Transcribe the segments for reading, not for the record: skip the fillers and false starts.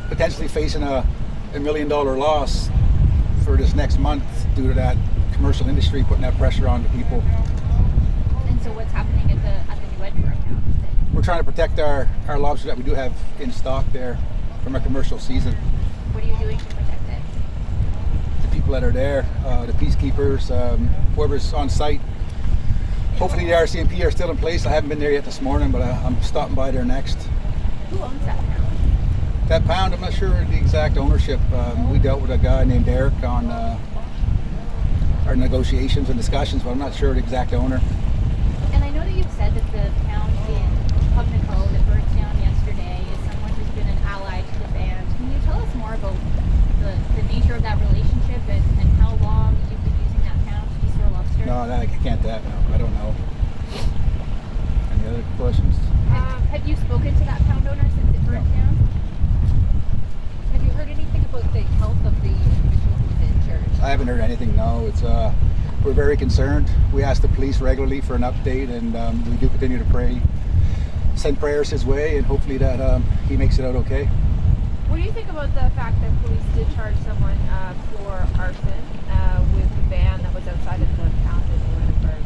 potentially facing a $1 million loss for this next month due to that commercial industry putting that pressure on the people. And so what's happening at the New Edinburgh account? We're trying to protect our lobster that we do have in stock there from a commercial season. What are you doing to protect it? The people that are there, the peacekeepers, whoever's on site. Hopefully the RCMP are still in place. I haven't been there yet this morning, but I'm stopping by there next. Who owns that pound? That pound, I'm not sure the exact ownership. We dealt with a guy named Eric on our negotiations and discussions, but I'm not sure the exact owner. And I know that you've said that the pound in Pubnico that burnt down yesterday is someone who's been an ally to the band. Can you tell us more about the nature of that relationship and how long you've been using that pound to store lobster? No, I can't no, I don't know. Any other questions? Have you spoken to that pound owner since it burnt down? Have you heard anything about the health of the individual who's injured? I haven't heard anything, no. It's we're very concerned. We ask the police regularly for an update, and we do continue to pray, send prayers his way, and hopefully that he makes it out okay. What do you think about the fact that police did charge someone for arson with the van that was outside of the pound in New Edinburgh?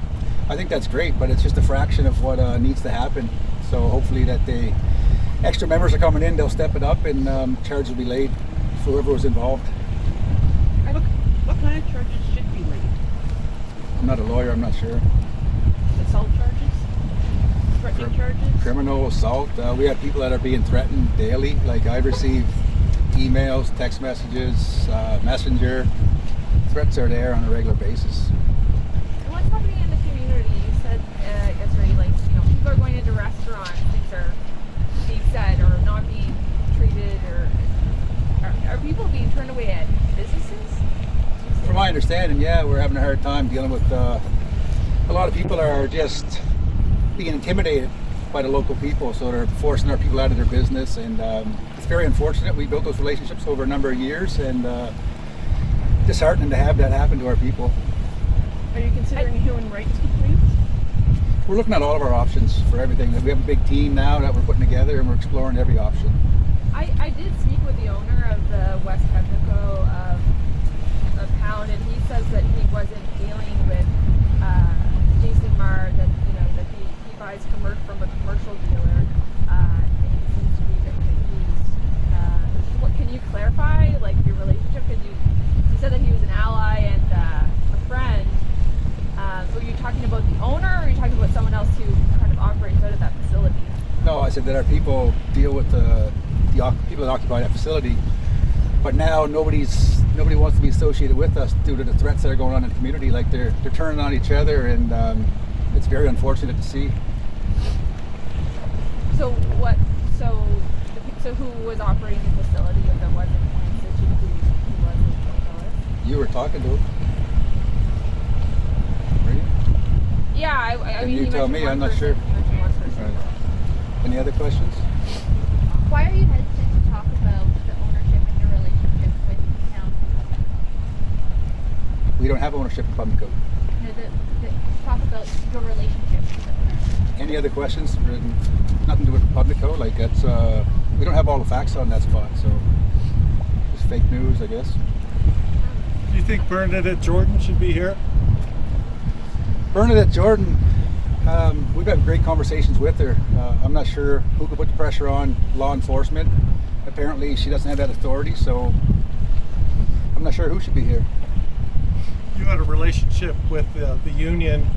I think that's great, but it's just a fraction of what needs to happen. So hopefully that the extra members are coming in, they'll step it up, and charges will be laid for whoever was involved. What kind of charges should be laid? I'm not a lawyer, I'm not sure. Assault charges? Threatening charges? Criminal assault. We have people that are being threatened daily. Like I receive emails, text messages, messenger. Threats are there on a regular basis. And what's happening in the community? You said yesterday, people are going into restaurants, things are being said or not being treated, or are people being turned away at businesses? From my understanding, yeah, we're having a hard time dealing with a lot of people are just being intimidated by the local people, so they're forcing our people out of their business, and it's very unfortunate. We built those relationships over a number of years, and disheartening to have that happen to our people. Are you considering human rights complaints? We're looking at all of our options for everything. We have a big team now that we're putting together, and we're exploring every option. I did speak with the owner of the West Pubnico pound, and he says that he wasn't dealing with Jason Marr, that he buys from a commercial dealer, and he seems to be a bit confused. What can you clarify, your relationship? Because you said that he was an ally and a friend. So are you talking about the owner, or are you talking about someone else who kind of operates out of that facility? No, I said that our people deal with the people that occupy that facility, but now nobody wants to be associated with us due to the threats that are going on in the community. Like they're turning on each other, and it's very unfortunate to see. So what? So who was operating the facility if there wasn't one institute who was? You were talking to him. Were you? Yeah, I mean, you tell me. I'm not sure. Right. Any other questions? Why are you hesitant to talk about the ownership and your relationship with the town? We don't have ownership in Pubnico. No, talk about your relationship with the owner. Any other questions? Nothing to do with Pubnico. Like that's we don't have all the facts on that spot, so it's fake news, I guess. Do you think Bernadette Jordan should be here? Bernadette Jordan, we've had great conversations with her. I'm not sure who could put the pressure on law enforcement. Apparently she doesn't have that authority, so I'm not sure who should be here. You had a relationship with the union,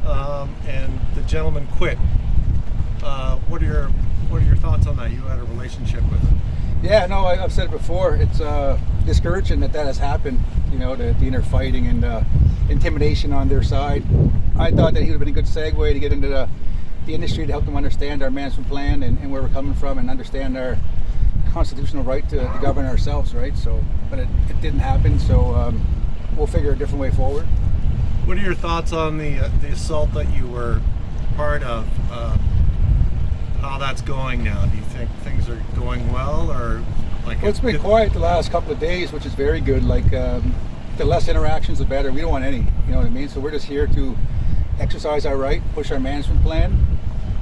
and the gentleman quit. What are your thoughts on that? You had a relationship with him. Yeah, no, I've said it before. It's discouraging that has happened. The inner fighting and intimidation on their side. I thought that he would have been a good segue to get into the industry to help them understand our management plan and where we're coming from, and understand our constitutional right to govern ourselves, right? So, but it didn't happen. So we'll figure a different way forward. What are your thoughts on the assault that you were part of? How that's going now? Do you think things are going well, or like? Well, it's been quiet the last couple of days, which is very good. Like the less interactions, the better. We don't want any. You know what I mean? So we're just here to exercise our right, push our management plan,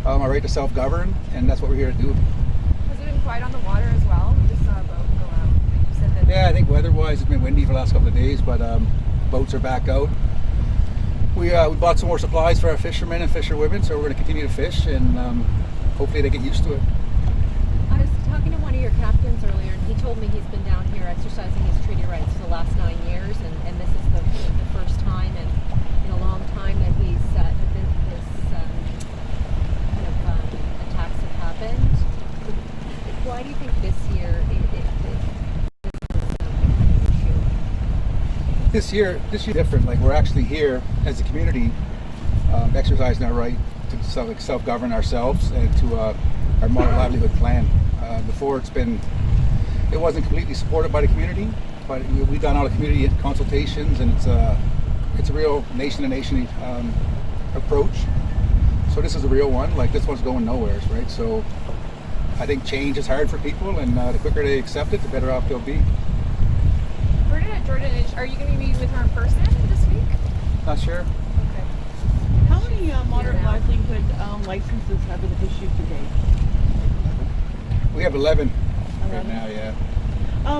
our right to self-govern, and that's what we're here to do. Has it been quiet on the water as well? Just skies. It's been windy for the last couple of days, but boats are back out. We bought some more supplies for our fishermen and fisherwomen, so we're going to continue to fish, and hopefully they get used to it. I was talking to one of your captains earlier, and he told me he's been down here exercising his treaty rights for the last 9 years, and this is the first time in a long time that he's this kind of attacks have happened. Why do you think this year this is an issue? This year different. Like, we're actually here as a community, exercising our right to self-govern ourselves and to our modern livelihood plan. Before it wasn't completely supported by the community, but we've done all the community consultations, and it's a real nation-to-nation approach. So this is a real one. Like, this one's going nowhere, right? So I think change is hard for people, and the quicker they accept it, the better off they'll be. Jordan, are you going to be meeting with her in person this week? Not sure. Okay. How many moderate livelihood licenses have been issued to date? We have 11 right 11? now, yeah.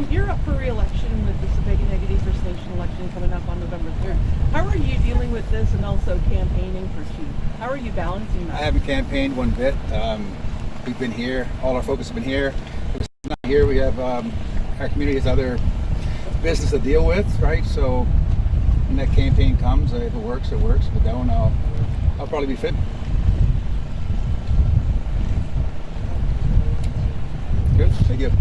You're up for re-election with the Sipekne'katik First Nation election coming up on November 3rd. How are you dealing with this and also campaigning for chief? How are you balancing that? I haven't campaigned one bit. We've been here. All our focus has been here. If it's not here, we have our community has other business to deal with, right? So when that campaign comes, if it works, it works. If it don't, I'll probably be fit. Good. Thank you.